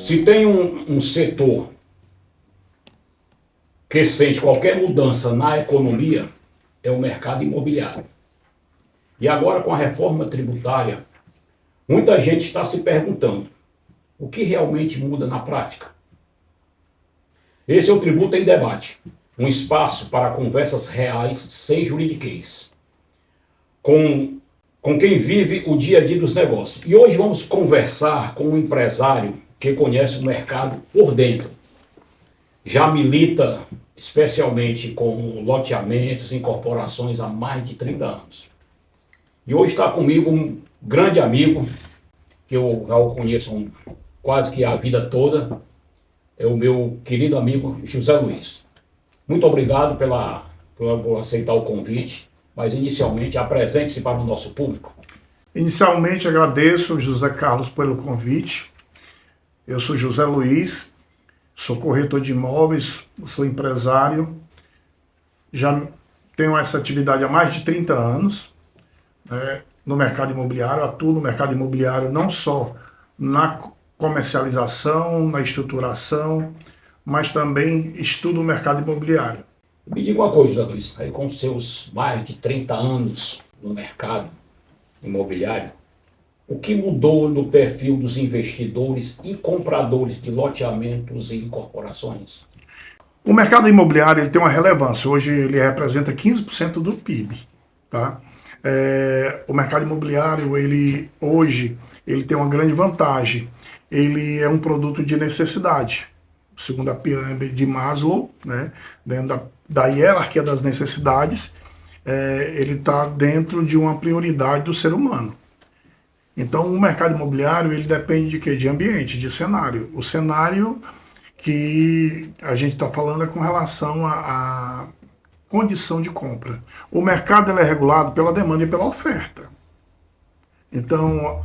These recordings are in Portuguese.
Se tem um setor que sente qualquer mudança na economia, é o mercado imobiliário. E agora, com a reforma tributária, muita gente está se perguntando o que realmente muda na prática. Esse é o Tributo em Debate, um espaço para conversas reais sem juridiquês, com quem vive o dia a dia dos negócios. E hoje vamos conversar com um empresário que conhece o mercado por dentro. Já milita especialmente com loteamentos e incorporações há mais de 30 anos. E hoje está comigo um grande amigo, que eu já o conheço quase que a vida toda, é o meu querido amigo José Luiz. Muito obrigado por aceitar o convite, mas inicialmente apresente-se para o nosso público. Inicialmente agradeço, José Carlos, pelo convite. Eu sou José Luiz, sou corretor de imóveis, sou empresário, já tenho essa atividade há mais de 30 anos, né, no mercado imobiliário, atuo no mercado imobiliário não só na comercialização, na estruturação, mas também estudo o mercado imobiliário. Me diga uma coisa, Luiz, aí com seus mais de 30 anos no mercado imobiliário, o que mudou no perfil dos investidores e compradores de loteamentos e incorporações? O mercado imobiliário ele tem uma relevância, hoje ele representa 15% do PIB. Tá? O mercado imobiliário hoje ele tem uma grande vantagem, ele é um produto de necessidade, segundo a pirâmide de Maslow, né? Dentro da hierarquia das necessidades, ele está dentro de uma prioridade do ser humano. Então, o mercado imobiliário ele depende de quê? De ambiente, de cenário. O cenário que a gente está falando é com relação à condição de compra. O mercado ele é regulado pela demanda e pela oferta. Então,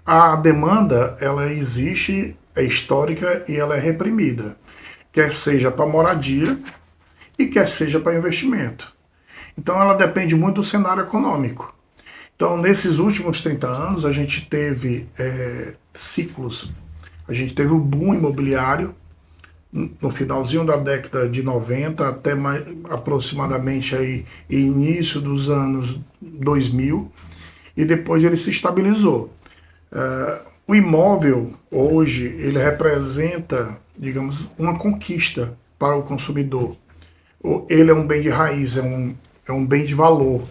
a demanda ela existe, é histórica e ela é reprimida, quer seja para moradia e quer seja para investimento. Então, ela depende muito do cenário econômico. Então, nesses últimos 30 anos, a gente teve ciclos. A gente teve o boom imobiliário, no finalzinho da década de 90, até aproximadamente aí, início dos anos 2000, e depois ele se estabilizou. O imóvel, hoje, ele representa, digamos, uma conquista para o consumidor. Ele é um bem de raiz, é um bem de valor.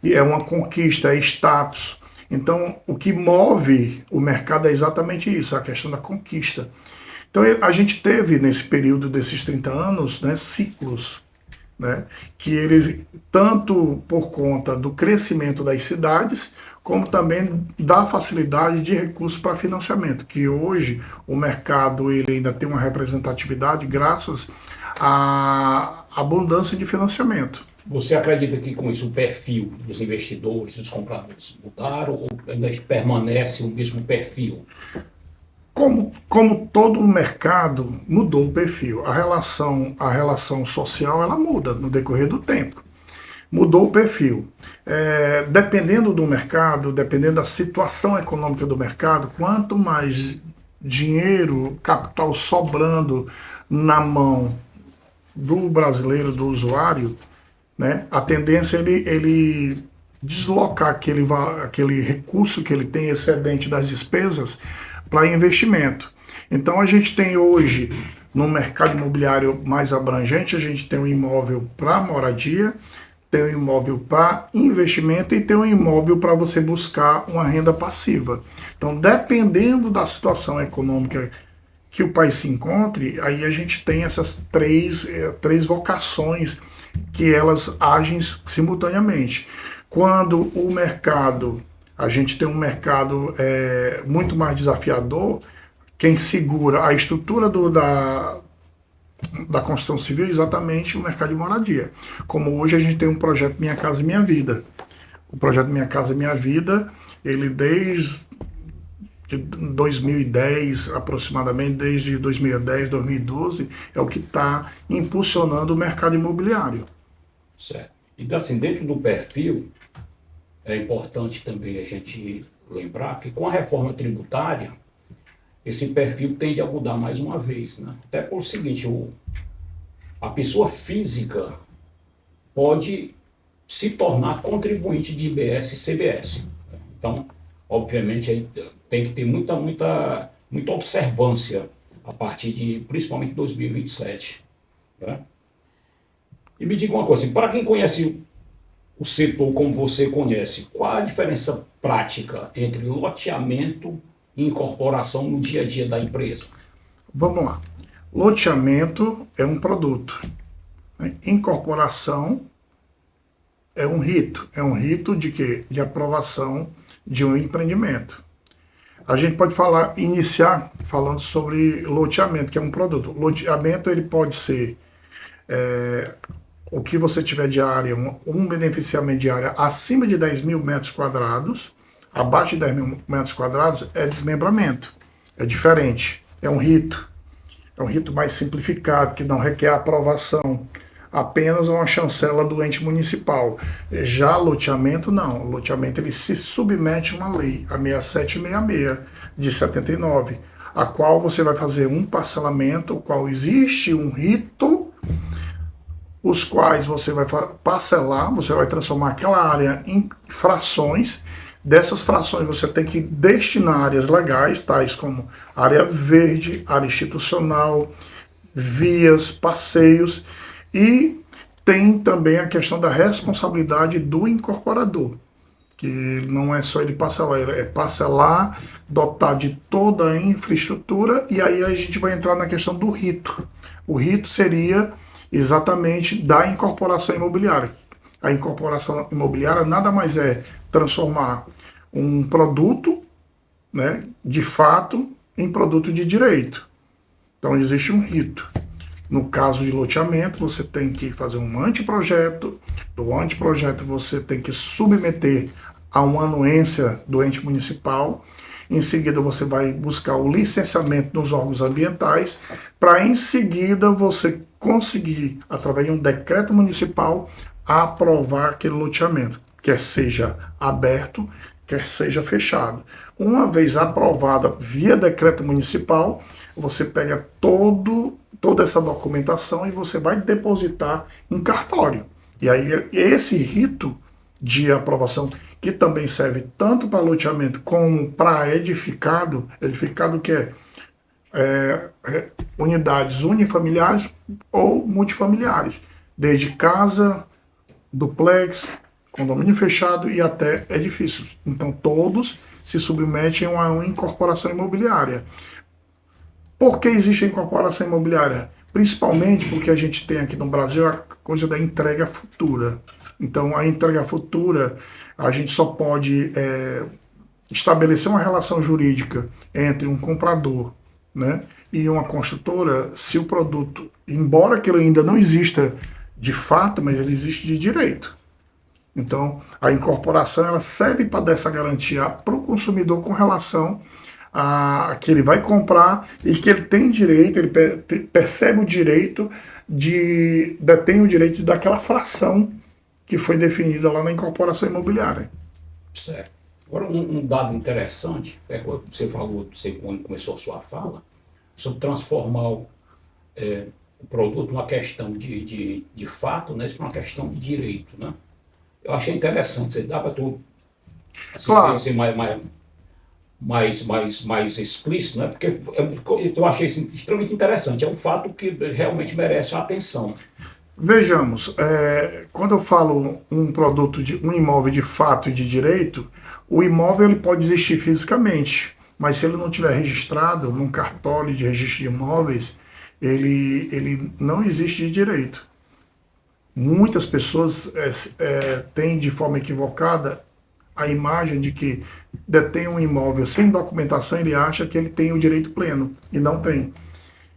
E é uma conquista, é status. Então, o que move o mercado é exatamente isso, a questão da conquista. Então, a gente teve, nesse período desses 30 anos, né, ciclos, né, que eles, tanto por conta do crescimento das cidades, como também da facilidade de recursos para financiamento, que hoje o mercado ele ainda tem uma representatividade graças à abundância de financiamento. Você acredita que com isso o perfil dos investidores, dos compradores mudaram ou ainda permanece o mesmo perfil? Como todo o mercado mudou o perfil, a relação social ela muda no decorrer do tempo. Mudou o perfil. Dependendo do mercado, dependendo da situação econômica do mercado, quanto mais dinheiro, capital sobrando na mão do brasileiro, do usuário, né, a tendência é ele deslocar aquele recurso que ele tem excedente das despesas para investimento. Então a gente tem hoje, no mercado imobiliário mais abrangente, a gente tem um imóvel para moradia, tem um imóvel para investimento e tem um imóvel para você buscar uma renda passiva. Então, dependendo da situação econômica que o país se encontre, aí a gente tem essas três vocações que elas agem simultaneamente. Quando o mercado, a gente tem um mercado muito mais desafiador, quem segura a estrutura da construção civil é exatamente o mercado de moradia. Como hoje a gente tem um projeto Minha Casa Minha Vida. O projeto Minha Casa Minha Vida, ele desde 2010, aproximadamente, desde 2010, 2012, é o que está impulsionando o mercado imobiliário. Certo. Então, assim, dentro do perfil, é importante também a gente lembrar que com a reforma tributária, esse perfil tende a mudar mais uma vez, né? Até por o seguinte, a pessoa física pode se tornar contribuinte de IBS e CBS. Então, obviamente, aí tem que ter muita observância a partir de, principalmente, 2027. Né? E me diga uma coisa, para quem conhece o setor como você conhece, qual a diferença prática entre loteamento e incorporação no dia a dia da empresa? Vamos lá. Loteamento é um produto. Né? Incorporação é um rito. É um rito de quê? De aprovação de um empreendimento. A gente pode iniciar falando sobre loteamento, que é um produto. Loteamento ele pode ser o que você tiver de área, um beneficiamento de área acima de 10 mil metros quadrados, abaixo de 10 mil metros quadrados é desmembramento. É diferente. É um rito. É um rito mais simplificado, que não requer aprovação, apenas uma chancela do ente municipal. Já loteamento, não. Loteamento ele se submete a uma lei, a 6766 de 79, a qual você vai fazer um parcelamento, o qual existe um rito, os quais você vai parcelar, você vai transformar aquela área em frações. Dessas frações você tem que destinar áreas legais, tais como área verde, área institucional, vias, passeios, e tem também a questão da responsabilidade do incorporador, que não é só ele parcelar, é parcelar, dotar de toda a infraestrutura, e aí a gente vai entrar na questão do rito. O rito seria exatamente da incorporação imobiliária. A incorporação imobiliária nada mais é transformar um produto, né, de fato em produto de direito. Então existe um rito. No caso de loteamento, você tem que fazer um anteprojeto. Do anteprojeto você tem que submeter a uma anuência do ente municipal. Em seguida você vai buscar o licenciamento nos órgãos ambientais, para em seguida você conseguir, através de um decreto municipal, aprovar aquele loteamento, quer seja aberto, quer seja fechado. Uma vez aprovada via decreto municipal, você pega toda essa documentação e você vai depositar em cartório. E aí esse rito de aprovação, que também serve tanto para loteamento como para edificado que unidades unifamiliares ou multifamiliares, desde casa, duplex, condomínio fechado e até edifícios. Então todos se submetem a uma incorporação imobiliária. Por que existe a incorporação imobiliária? Principalmente porque a gente tem aqui no Brasil a coisa da entrega futura. Então a entrega futura, a gente só pode estabelecer uma relação jurídica entre um comprador, né, e uma construtora se o produto, embora aquilo ainda não exista de fato, mas ele existe de direito. Então, a incorporação ela serve para dar essa garantia para o consumidor com relação a que ele vai comprar e que ele tem direito, ele percebe o direito detém o direito daquela fração que foi definida lá na incorporação imobiliária. Certo. Agora, um dado interessante, você falou, você começou a sua fala, sobre transformar o produto numa questão de fato, né, para uma questão de direito, né? Eu achei interessante, você dá para tu Claro. ser mais explícito, né? Porque eu achei isso extremamente interessante, é um fato que realmente merece a atenção. Vejamos, quando eu falo um imóvel de fato e de direito, o imóvel ele pode existir fisicamente, mas se ele não tiver registrado num cartório de registro de imóveis, ele não existe de direito. Muitas pessoas têm de forma equivocada a imagem de que detém um imóvel sem documentação, ele acha que ele tem o direito pleno, e não tem.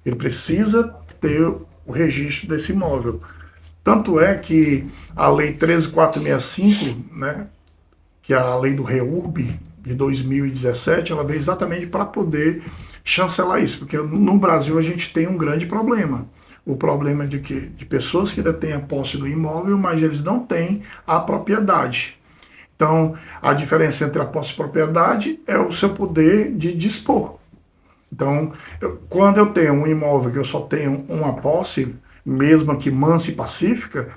Ele precisa ter o registro desse imóvel. Tanto é que a Lei 13.465, né, que é a lei do REURB de 2017, ela veio exatamente para poder chancelar isso, porque no Brasil a gente tem um grande problema. O problema é de pessoas que detêm a posse do imóvel, mas eles não têm a propriedade. Então, a diferença entre a posse e a propriedade é o seu poder de dispor. Então, quando eu tenho um imóvel que eu só tenho uma posse, mesmo que mansa e pacífica,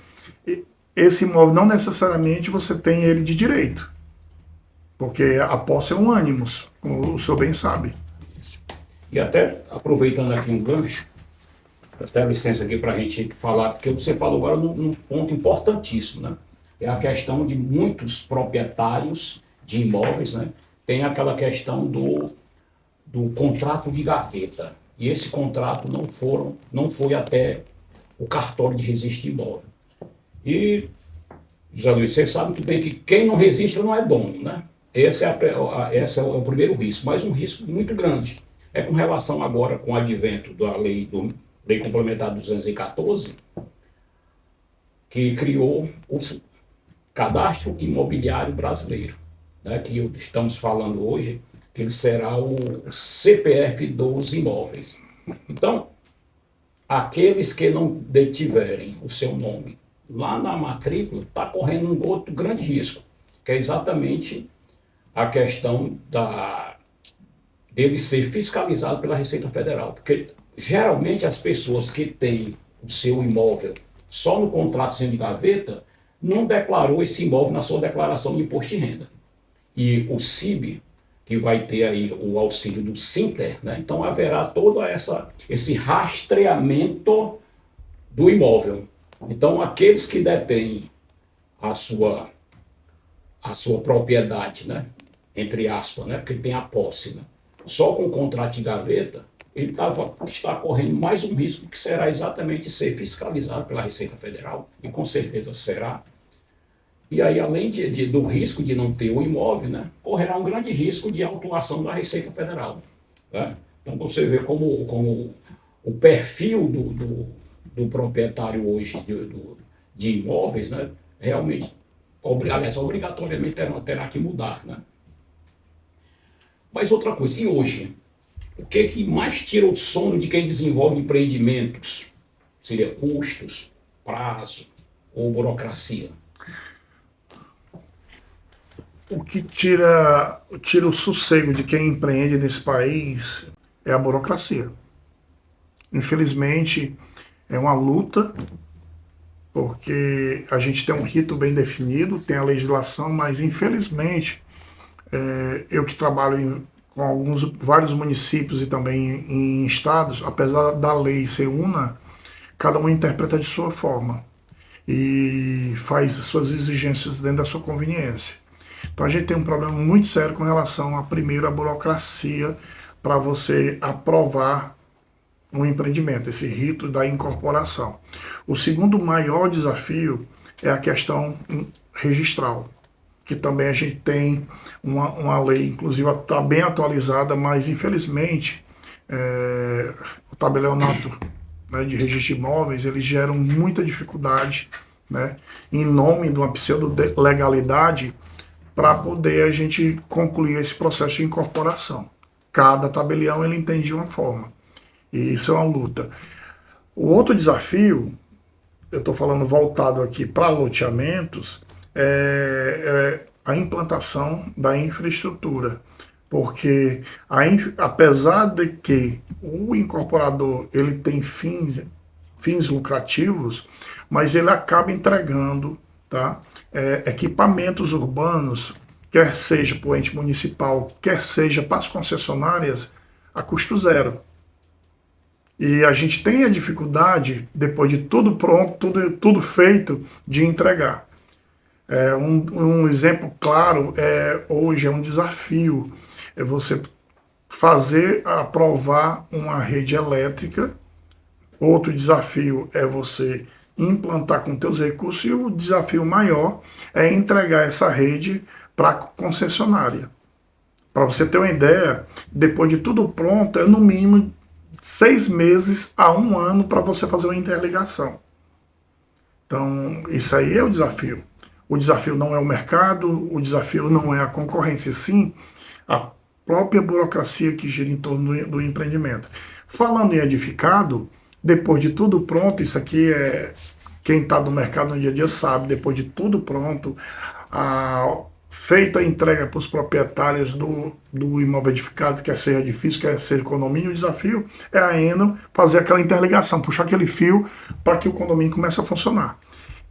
esse imóvel não necessariamente você tem ele de direito, porque a posse é um ânimos, como o senhor bem sabe. E até aproveitando aqui um gancho, até licença aqui para a gente falar, porque você falou agora num ponto importantíssimo, né? É a questão de muitos proprietários de imóveis, né? Tem aquela questão do contrato de gaveta. E esse contrato não foi até o cartório de registro de imóvel. E, José Luiz, você sabe muito bem que quem não registra não é dono, né? Esse é o primeiro risco, mas um risco muito grande. É com relação agora com o advento da Lei Complementar 214, que criou o Cadastro Imobiliário Brasileiro, né, que estamos falando hoje, que ele será o CPF dos imóveis. Então, aqueles que não detiverem o seu nome lá na matrícula, está correndo um outro grande risco, que é exatamente a questão dele ser fiscalizado pela Receita Federal. Porque geralmente as pessoas que têm o seu imóvel só no contrato sendo de gaveta, não declarou esse imóvel na sua declaração de imposto de renda. E o CIB, que vai ter aí o auxílio do Sinter, né? Então haverá todo esse rastreamento do imóvel. Então aqueles que detêm a sua propriedade, né? Entre aspas, né? Porque tem a posse, né? Só com o contrato de gaveta, ele está correndo mais um risco, que será exatamente ser fiscalizado pela Receita Federal, e com certeza será. E aí, além do risco de não ter o imóvel, né, correrá um grande risco de autuação da Receita Federal. Né? Então, você vê como o perfil do proprietário hoje de imóveis, né, realmente, aliás, obrigatoriamente terá que mudar. Né? Mas outra coisa, e hoje? O que mais tira o sono de quem desenvolve empreendimentos? Seria custos, prazo ou burocracia? O que tira o sossego de quem empreende nesse país é a burocracia. Infelizmente, é uma luta, porque a gente tem um rito bem definido, tem a legislação, mas infelizmente, eu que trabalho com vários municípios e também em estados, apesar da lei ser una, cada um interpreta de sua forma e faz suas exigências dentro da sua conveniência. Então a gente tem um problema muito sério com relação a, primeiro, a burocracia para você aprovar um empreendimento, esse rito da incorporação. O segundo maior desafio é a questão registral, que também a gente tem uma lei, inclusive está bem atualizada, mas infelizmente o tabelionato, né, de registro de imóveis, eles geram muita dificuldade, né, em nome de uma pseudo-legalidade, para poder a gente concluir esse processo de incorporação. Cada tabelião ele entende de uma forma. E isso é uma luta. O outro desafio, eu estou falando voltado aqui para loteamentos, é a implantação da infraestrutura. Porque apesar de que o incorporador ele tem fins lucrativos, mas ele acaba entregando, tá, equipamentos urbanos, quer seja para o ente municipal, quer seja para as concessionárias, a custo zero. E a gente tem a dificuldade, depois de tudo pronto, tudo feito, de entregar. Um exemplo claro hoje é um desafio, é você aprovar uma rede elétrica. Outro desafio é você implantar com teus recursos, e o desafio maior é entregar essa rede para a concessionária. Para você ter uma ideia, depois de tudo pronto, é no mínimo 6 meses a 1 ano para você fazer uma interligação. Então, isso aí é o desafio. O desafio não é o mercado, o desafio não é a concorrência, sim a própria burocracia que gira em torno do empreendimento. Falando em edificado, depois de tudo pronto, isso aqui quem está no mercado no dia a dia sabe, depois de tudo pronto, feita a entrega para os proprietários do imóvel edificado, quer seja edifício, quer seja condomínio, o desafio é a Eno fazer aquela interligação, puxar aquele fio para que o condomínio comece a funcionar.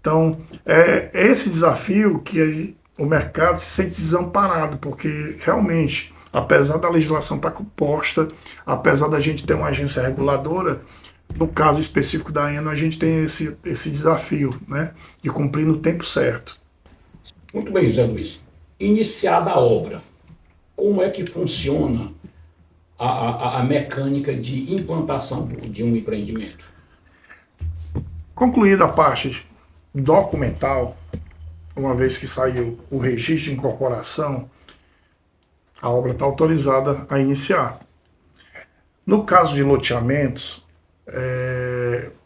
Então, é esse desafio que o mercado se sente desamparado, porque realmente, apesar da legislação estar posta, apesar da gente ter uma agência reguladora, no caso específico da Eno, a gente tem esse desafio, né, de cumprir no tempo certo. Muito bem, José Luiz. Iniciada a obra, como é que funciona a mecânica de implantação de um empreendimento? Concluída a parte documental, uma vez que saiu o registro de incorporação, a obra está autorizada a iniciar. No caso de loteamentos,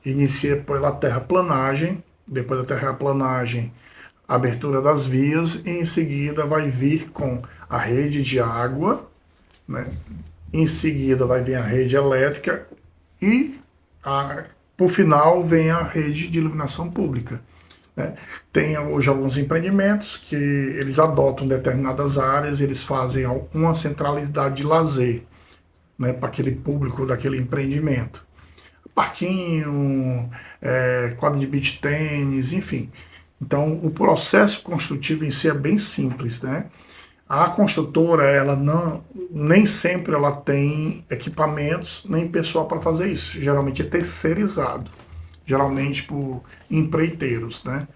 inicia pela terraplanagem, depois da terraplanagem, a abertura das vias, e em seguida vai vir com a rede de água, né? Em seguida vai vir a rede elétrica e, por final, vem a rede de iluminação pública. Né? Tem hoje alguns empreendimentos que eles adotam determinadas áreas, eles fazem uma centralidade de lazer, né, para aquele público daquele empreendimento. Parquinho, quadra de beach tênis, enfim. Então, o processo construtivo em si é bem simples, né? A construtora, ela nem sempre ela tem equipamentos, nem pessoal para fazer isso. Geralmente é terceirizado, geralmente por empreiteiros, né?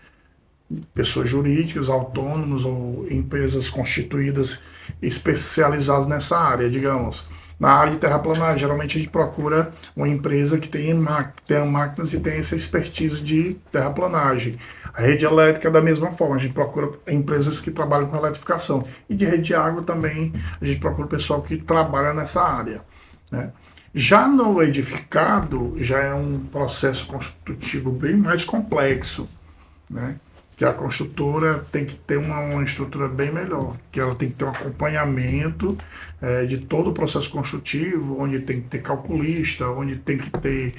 Pessoas jurídicas, autônomos ou empresas constituídas especializadas nessa área, digamos. Na área de terraplanagem, geralmente a gente procura uma empresa que tenha máquinas e tenha essa expertise de terraplanagem. A rede elétrica, da mesma forma, a gente procura empresas que trabalham com eletrificação. E de rede de água também, a gente procura o pessoal que trabalha nessa área, né? Já no edificado, já é um processo construtivo bem mais complexo, né? Que a construtora tem que ter uma estrutura bem melhor, que ela tem que ter um acompanhamento de todo o processo construtivo, onde tem que ter calculista, onde tem que ter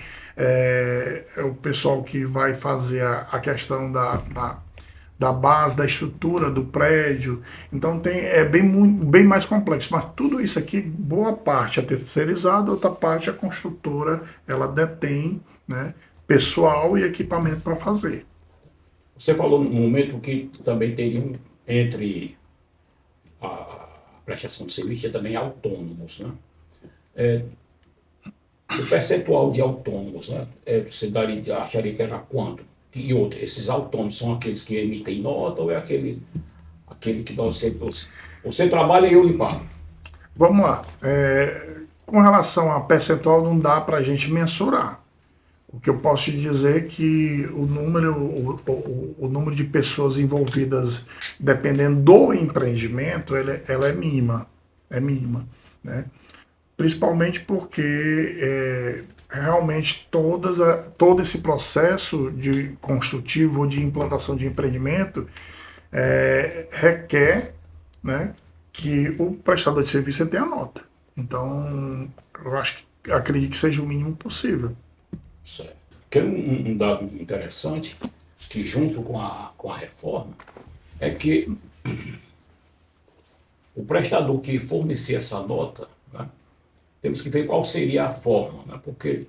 o pessoal que vai fazer a questão da base, da estrutura do prédio. Então é bem mais complexo, mas tudo isso aqui, boa parte é terceirizado, outra parte a construtora ela detém, né, pessoal e equipamento para fazer. Você falou no momento que também teriam, entre a prestação de serviço, também autônomos, né? O percentual de autônomos, né? Você acharia que era quanto? E outro, esses autônomos são aqueles que emitem nota ou é aquele que você trabalha e eu lhe pago? Vamos lá. Com relação a percentual, não dá para a gente mensurar. O que eu posso te dizer é que o número de pessoas envolvidas, dependendo do empreendimento, ela é mínima. É mínima, né? Principalmente porque realmente todo esse processo de construtivo ou de implantação de empreendimento requer, né, que o prestador de serviço tenha nota. Então, acredito que seja o mínimo possível. Certo. Porque um dado interessante, que junto com a reforma, é que o prestador que fornecer essa nota, né, temos que ver qual seria a forma, né, porque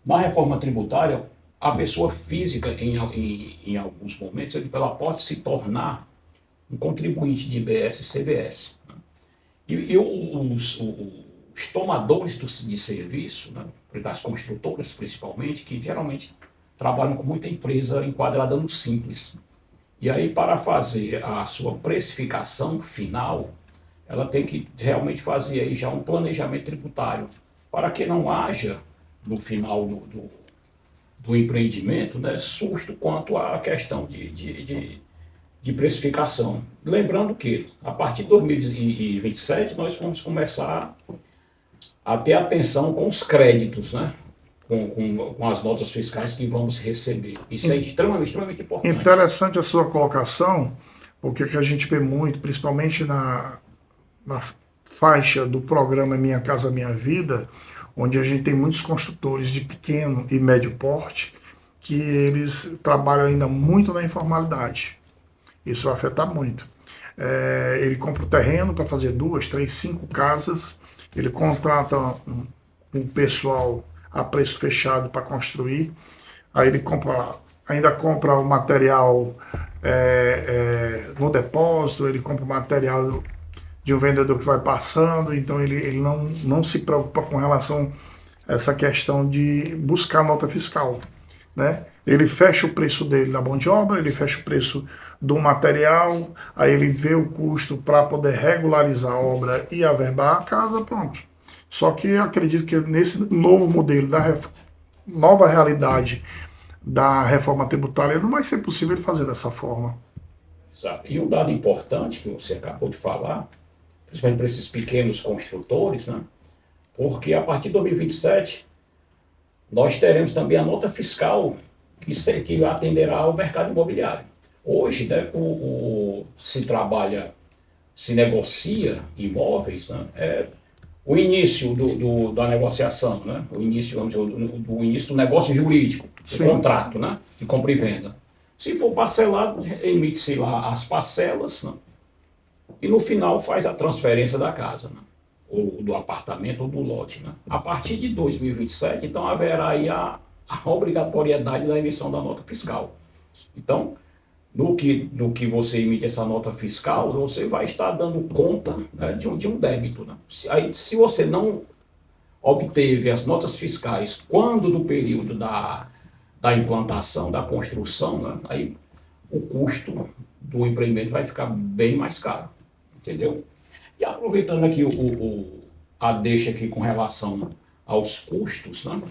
na reforma tributária, a pessoa física, em alguns momentos, ela pode se tornar um contribuinte de IBS e CBS. Né, e os tomadores de serviço, né, das construtoras principalmente, que geralmente trabalham com muita empresa enquadrada no simples. E aí, para fazer a sua precificação final, ela tem que realmente fazer aí já um planejamento tributário, para que não haja, no final do empreendimento, né, susto quanto à questão de precificação. Lembrando que, a partir de 2027, nós vamos começar a ter atenção com os créditos, né? Com as notas fiscais que vamos receber. Isso é extremamente importante. Interessante a sua colocação, porque o que a gente vê muito, principalmente na faixa do programa Minha Casa Minha Vida, onde a gente tem muitos construtores de pequeno e médio porte, que eles trabalham ainda muito na informalidade. Isso vai afetar muito. Ele compra o terreno para fazer 2, 3, 5 casas, ele contrata um pessoal a preço fechado para construir, aí ele ainda compra o material no depósito, ele compra o material de um vendedor que vai passando, então ele não se preocupa com relação a essa questão de buscar nota fiscal, né? Ele fecha o preço dele da mão de obra, ele fecha o preço do material, aí ele vê o custo para poder regularizar a obra e averbar a casa, pronto. Só que eu acredito que nesse novo modelo, nova realidade da reforma tributária, não vai ser possível ele fazer dessa forma. Exato. E um dado importante que você acabou de falar, principalmente para esses pequenos construtores, né? Porque a partir de 2027 nós teremos também a nota fiscal que atenderá ao mercado imobiliário. Hoje, né, se negocia imóveis, né, o início da negociação, né, o início, vamos dizer, do início do negócio jurídico, do contrato, né, de compra e venda. Se for parcelado, emite-se lá as parcelas, né, e no final faz a transferência da casa, né, ou do apartamento ou do lote. Né. A partir de 2027, então haverá aí a obrigatoriedade da emissão da nota fiscal. Então, no que você emite essa nota fiscal, você vai estar dando conta, né, de um débito. Né. Aí, se você não obteve as notas fiscais quando do período da implantação, da construção, né, aí o custo do empreendimento vai ficar bem mais caro, entendeu? E aproveitando aqui a deixa aqui com relação aos custos, né,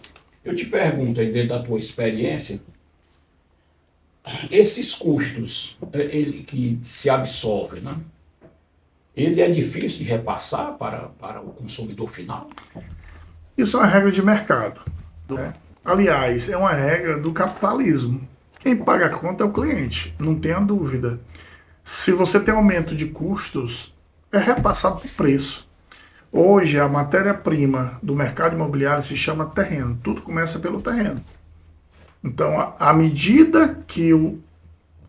eu te pergunto aí, dentro da tua experiência, esses custos que se absorvem, né, ele é difícil de repassar para o consumidor final? Isso é uma regra de mercado, né? Aliás, é uma regra do capitalismo. Quem paga a conta é o cliente, não tenha dúvida. Se você tem aumento de custos, é repassado por preço. Hoje, a matéria-prima do mercado imobiliário se chama terreno. Tudo começa pelo terreno. Então, à medida que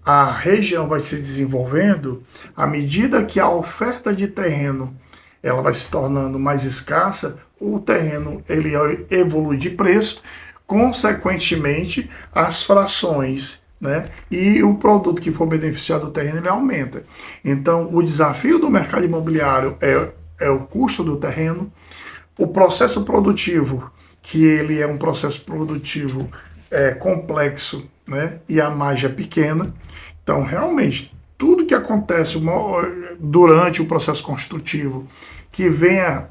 a região vai se desenvolvendo, à medida que a oferta de terreno ela vai se tornando mais escassa, o terreno ele evolui de preço, consequentemente, as frações, né? E o produto que for beneficiado do terreno ele aumenta. Então, o desafio do mercado imobiliário é o custo do terreno, o processo produtivo, que ele é um processo produtivo complexo, né? E a margem é pequena. Então, realmente, tudo que acontece durante o processo construtivo que venha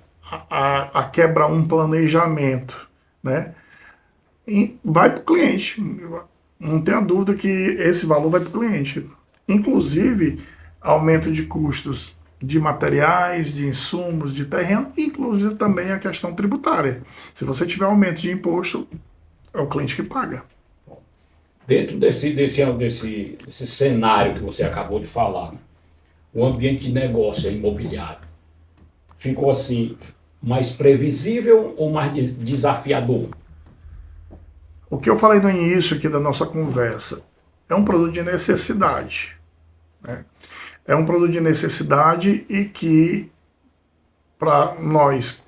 a quebrar um planejamento, né? E vai para o cliente. Não tenha dúvida que esse valor vai para o cliente. Inclusive, aumento de custos de materiais, de insumos, de terreno, inclusive também a questão tributária. Se você tiver aumento de imposto, é o cliente que paga. Dentro desse cenário que você acabou de falar, né, o ambiente de negócio imobiliário ficou assim mais previsível ou mais desafiador? O que eu falei no início aqui da nossa conversa é um produto de necessidade, né? É um produto de necessidade e que, para nós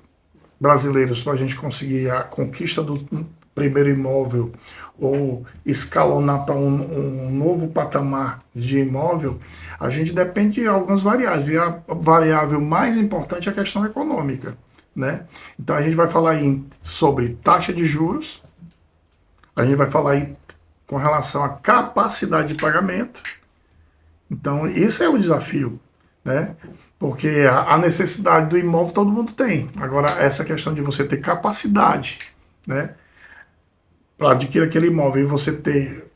brasileiros, para a gente conseguir a conquista do primeiro imóvel ou escalonar para um novo patamar de imóvel, a gente depende de algumas variáveis. E a variável mais importante é a questão econômica, né? Então a gente vai falar aí sobre taxa de juros, a gente vai falar aí com relação à capacidade de pagamento. Então, esse é o desafio, né? Porque a necessidade do imóvel todo mundo tem. Agora, essa questão de você ter capacidade, né, para adquirir aquele imóvel e você ter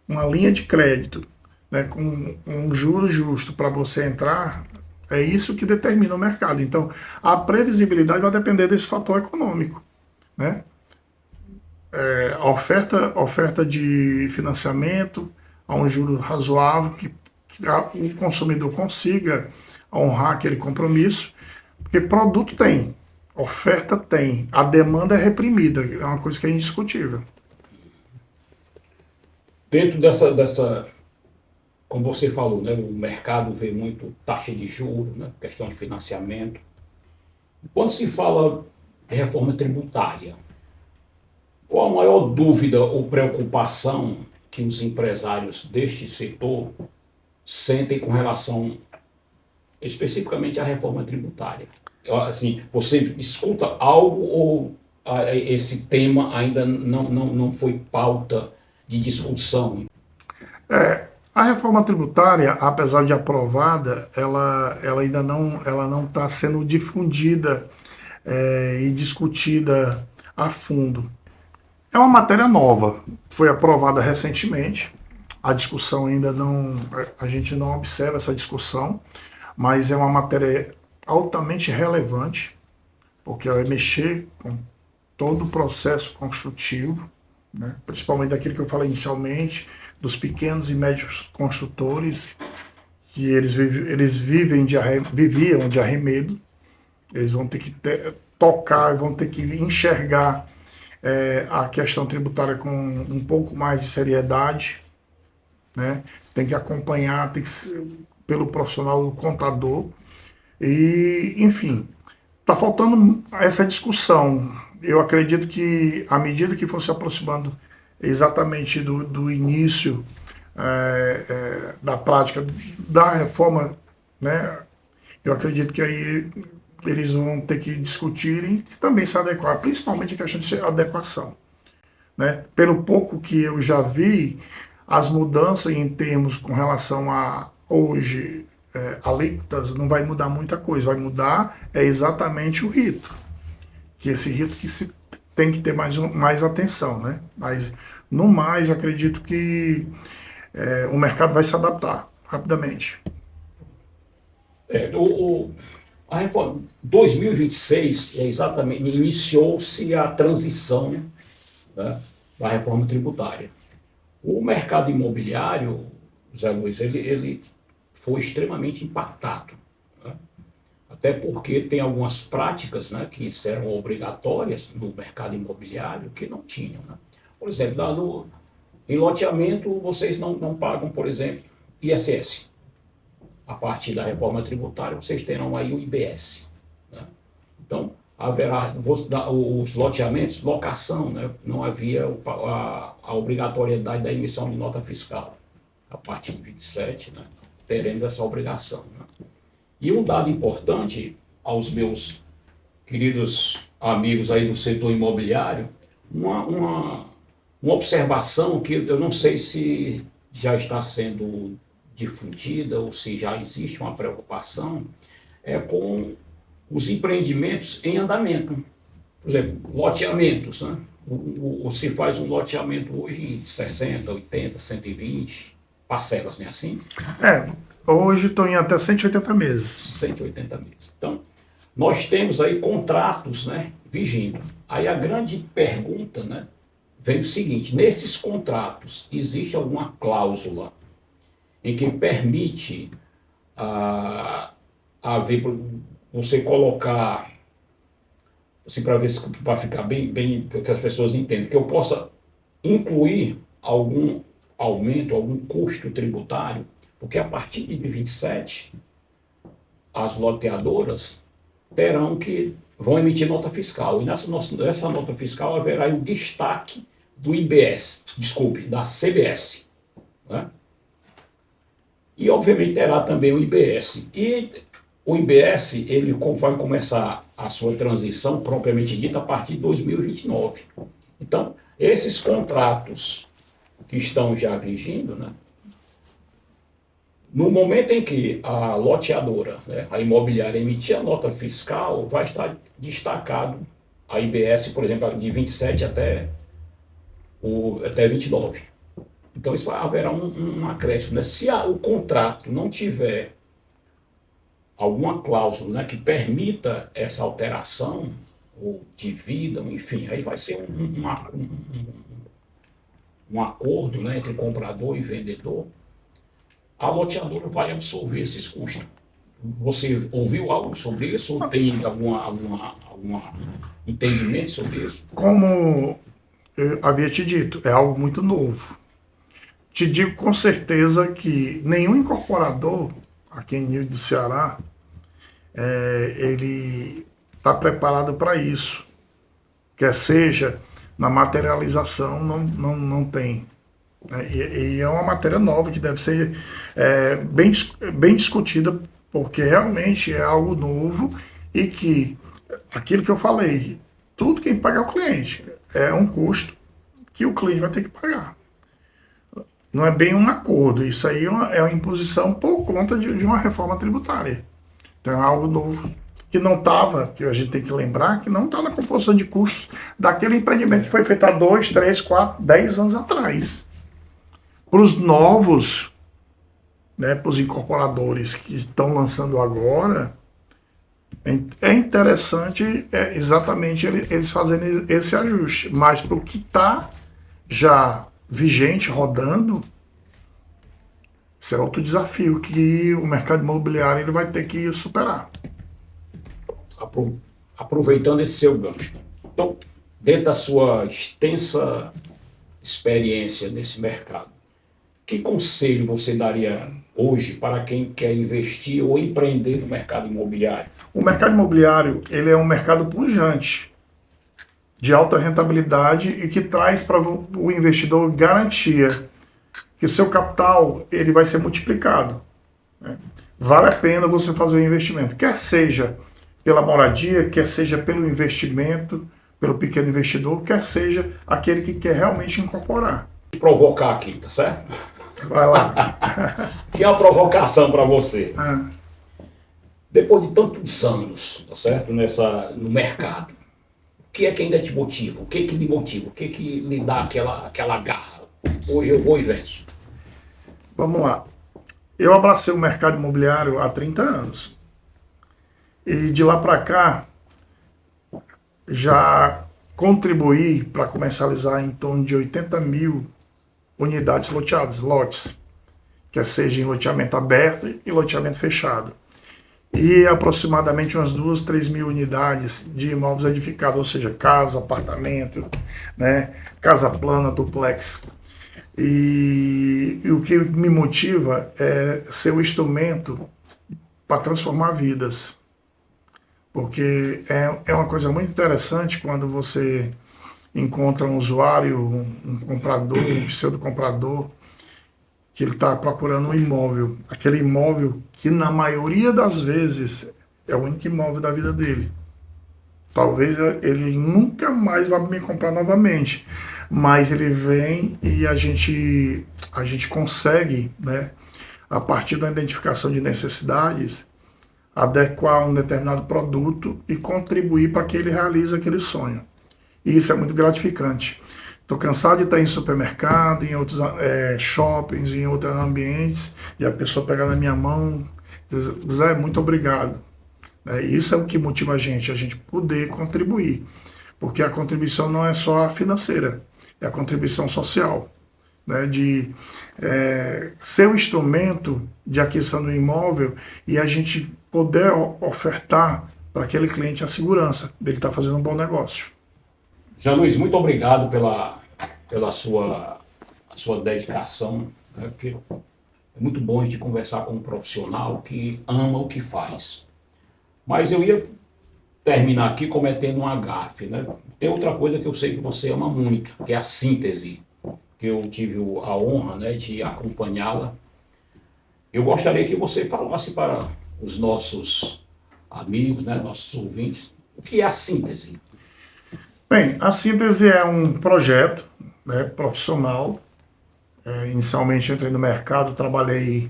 uma linha de crédito, né, com um juro justo para você entrar, é isso que determina o mercado. Então, a previsibilidade vai depender desse fator econômico, né? A oferta de financiamento a um juro razoável, que o consumidor consiga honrar aquele compromisso, porque produto tem, oferta tem, a demanda é reprimida, é uma coisa que é indiscutível. Dentro como você falou, né, o mercado vê muito taxa de juros, né, questão de financiamento. Quando se fala de reforma tributária, qual a maior dúvida ou preocupação que os empresários deste setor sentem com relação especificamente à reforma tributária? Assim, você escuta algo ou esse tema ainda não foi pauta de discussão? A reforma tributária, apesar de aprovada, ela ainda não está sendo difundida e discutida a fundo. É uma matéria nova, foi aprovada recentemente. A discussão ainda não, a gente não observa essa discussão, mas é uma matéria altamente relevante, porque vai mexer com todo o processo construtivo, né? Principalmente daquilo que eu falei inicialmente, dos pequenos e médios construtores, que viviam de arremedo, eles vão ter que tocar, vão ter que enxergar a questão tributária com um pouco mais de seriedade, né? Tem que acompanhar, tem que ser pelo profissional do contador, e, enfim, está faltando essa discussão. Eu acredito que, à medida que for se aproximando exatamente do início da prática da reforma, né, eu acredito que aí eles vão ter que discutir e também se adequar, principalmente a questão de adequação, né? Pelo pouco que eu já vi, as mudanças em termos com relação a hoje alíquotas não vai mudar muita coisa, vai mudar exatamente o rito, que esse rito que se tem que ter mais atenção, né? Mas no mais, acredito que o mercado vai se adaptar rapidamente. A reforma 2026 exatamente iniciou-se a transição, né, da reforma tributária. O mercado imobiliário, Zé Luiz, ele foi extremamente impactado, né? Até porque tem algumas práticas, né, que eram obrigatórias no mercado imobiliário que não tinham, né? Por exemplo, lá em loteamento vocês não pagam, por exemplo, ISS. A partir da reforma tributária vocês terão aí o IBS, né? Então haverá os loteamentos, locação, né? Não havia a obrigatoriedade da emissão de nota fiscal. A partir de 27, né, teremos essa obrigação, né? E um dado importante aos meus queridos amigos aí do setor imobiliário, uma observação que eu não sei se já está sendo difundida ou se já existe uma preocupação, com os empreendimentos em andamento. Por exemplo, loteamentos, né? Se faz um loteamento hoje em 60, 80, 120 parcelas, não é assim? Hoje estou em até 180 meses. 180 meses. Então, nós temos aí contratos, né, vigindo. Aí a grande pergunta, né, vem o seguinte: nesses contratos, existe alguma cláusula em que permite haver, você colocar, assim, para ver se para ficar bem que as pessoas entendem, que eu possa incluir algum aumento, algum custo tributário, porque a partir de 27 as loteadoras vão emitir nota fiscal, e nessa nota fiscal haverá o destaque do IBS, da CBS, né? E obviamente terá também o IBS. E o IBS, ele vai começar a sua transição propriamente dita a partir de 2029. Então, esses contratos que estão já vigindo, né, no momento em que a loteadora, né, a imobiliária, emitir a nota fiscal, vai estar destacado a IBS, por exemplo, de 27 até 29. Então isso haverá um acréscimo, né? Se o contrato não tiver alguma cláusula, né, que permita essa alteração, ou dividam, enfim, aí vai ser um acordo, né, entre comprador e vendedor, a loteadora vai absorver esses custos. Você ouviu algo sobre isso? Ou tem algum entendimento sobre isso? Como eu havia te dito, é algo muito novo. te digo com certeza que nenhum incorporador aqui em Nível do Ceará, ele está preparado para isso. Quer seja na materialização, não tem. E é uma matéria nova que deve ser bem discutida, porque realmente é algo novo e que, aquilo que eu falei, tudo quem paga é o cliente. É um custo que o cliente vai ter que pagar. Não é bem um acordo, isso aí é uma imposição por conta de uma reforma tributária. Então é algo novo que não estava, que a gente tem que lembrar, que não está na composição de custos daquele empreendimento que foi feito há 2, 3, 4, 10 anos atrás. Para os novos, né, para os incorporadores que estão lançando agora, é interessante exatamente eles fazerem esse ajuste. Mas para o que está já vigente, rodando, isso é outro desafio que o mercado imobiliário ele vai ter que superar. Aproveitando esse seu gancho, então, dentro da sua extensa experiência nesse mercado, que conselho você daria hoje para quem quer investir ou empreender no mercado imobiliário? O mercado imobiliário ele é um mercado pujante, de alta rentabilidade e que traz para o investidor garantia que o seu capital ele vai ser multiplicado. Né? Vale a pena você fazer o investimento, quer seja pela moradia, quer seja pelo investimento, pelo pequeno investidor, quer seja aquele que quer realmente incorporar. Vou provocar aqui, tá certo? Vai lá. Que é uma provocação para você. Depois de tantos anos, tá certo, no mercado, o que é que ainda te motiva? O que lhe motiva? O que lhe dá aquela garra? Hoje eu vou e venço. Vamos lá. Eu abracei o mercado imobiliário há 30 anos. E de lá para cá, já contribuí para comercializar em torno de 80 mil unidades loteadas, lotes, quer seja em loteamento aberto e loteamento fechado. E aproximadamente umas 2, 3 mil unidades de imóveis edificados, ou seja, casa, apartamento, né, casa plana, duplex. E o que me motiva é ser o instrumento para transformar vidas. Porque é uma coisa muito interessante quando você encontra um usuário, um comprador, um pseudo-comprador, que ele está procurando um imóvel. Aquele imóvel que, na maioria das vezes, é o único imóvel da vida dele. Talvez ele nunca mais vá me comprar novamente. Mas ele vem e a gente consegue, né, a partir da identificação de necessidades, adequar um determinado produto e contribuir para que ele realize aquele sonho. E isso é muito gratificante. Estou cansado de estar em supermercado, em outros shoppings, em outros ambientes, e a pessoa pegar na minha mão e dizer, Zé, muito obrigado. Isso é o que motiva a gente poder contribuir. Porque a contribuição não é só a financeira, é a contribuição social. Né, de ser o instrumento de aquisição do imóvel e a gente poder ofertar para aquele cliente a segurança dele estar fazendo um bom negócio. Jean Luiz, muito obrigado pela sua dedicação, né, porque é muito bom a gente conversar com um profissional que ama o que faz. Mas eu ia terminar aqui cometendo uma gafe, né? Tem outra coisa que eu sei que você ama muito, que é a síntese, que eu tive a honra, né, de acompanhá-la. Eu gostaria que você falasse para os nossos amigos, né, nossos ouvintes, o que é a síntese. Bem, a síntese é um projeto, né, profissional. Inicialmente entrei no mercado, trabalhei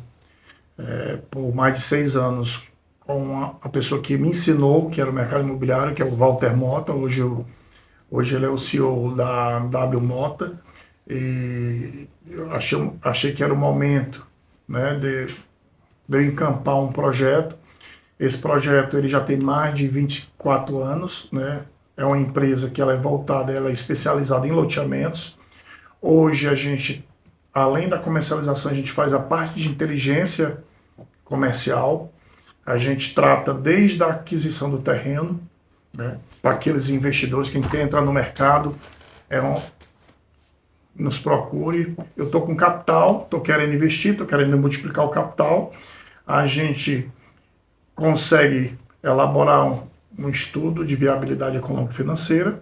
por mais de 6 anos com a pessoa que me ensinou, que era o mercado imobiliário, que é o Walter Mota. Hoje ele é o CEO da W Mota. E eu achei que era o momento, né, de eu encampar um projeto. Esse projeto ele já tem mais de 24 anos, né? É uma empresa que ela é voltada, ela é especializada em loteamentos. Hoje a gente, além da comercialização, a gente faz a parte de inteligência comercial. A gente trata desde a aquisição do terreno, né, para aqueles investidores que querem entrar no mercado. nos procure. Eu estou com capital, estou querendo investir, estou querendo multiplicar o capital. A gente consegue elaborar um estudo de viabilidade econômico-financeira.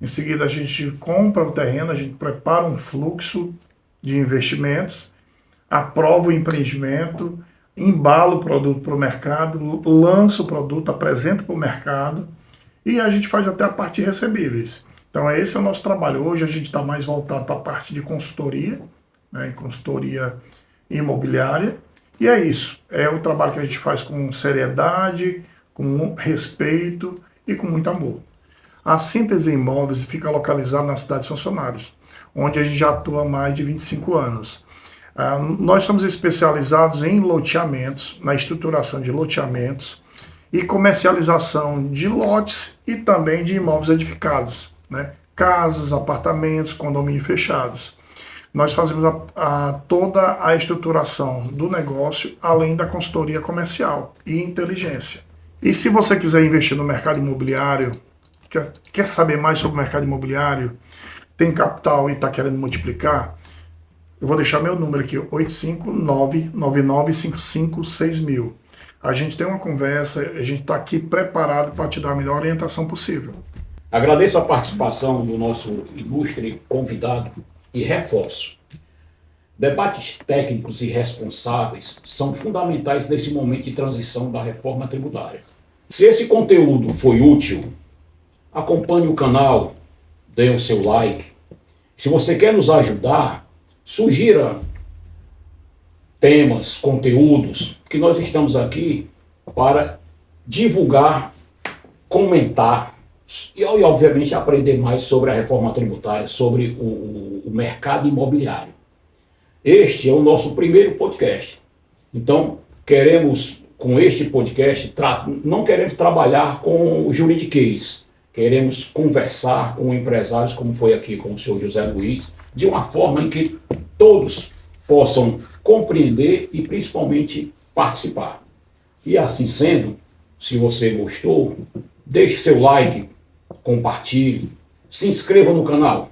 Em seguida, a gente compra o terreno, a gente prepara um fluxo de investimentos, aprova o empreendimento, embala o produto para o mercado, lança o produto, apresenta para o mercado e a gente faz até a parte de recebíveis. Então, esse é o nosso trabalho. Hoje a gente está mais voltado para a parte de consultoria, né, consultoria imobiliária. E é isso. É o trabalho que a gente faz com seriedade, com respeito e com muito amor. A Síntese Imóveis fica localizada na cidade dos Funcionários, onde a gente já atua há mais de 25 anos. Nós somos especializados em loteamentos, na estruturação de loteamentos e comercialização de lotes e também de imóveis edificados, né? Casas, apartamentos, condomínios fechados. Nós fazemos toda a estruturação do negócio, além da consultoria comercial e inteligência. E se você quiser investir no mercado imobiliário, quer saber mais sobre o mercado imobiliário, tem capital e está querendo multiplicar, eu vou deixar meu número aqui, 859-9955-6000. A gente tem uma conversa, a gente está aqui preparado para te dar a melhor orientação possível. Agradeço a participação do nosso ilustre convidado e reforço. Debates técnicos e responsáveis são fundamentais nesse momento de transição da reforma tributária. Se esse conteúdo foi útil, acompanhe o canal, dê o seu like. Se você quer nos ajudar, sugira temas, conteúdos, que nós estamos aqui para divulgar, comentar e obviamente aprender mais sobre a reforma tributária, sobre o mercado imobiliário. Este é o nosso primeiro podcast. Então, com este podcast, não queremos trabalhar com juridiquês. Queremos conversar com empresários, como foi aqui com o senhor José Luiz, de uma forma em que todos possam compreender e principalmente participar. E assim sendo, se você gostou, deixe seu like, compartilhe, se inscreva no canal.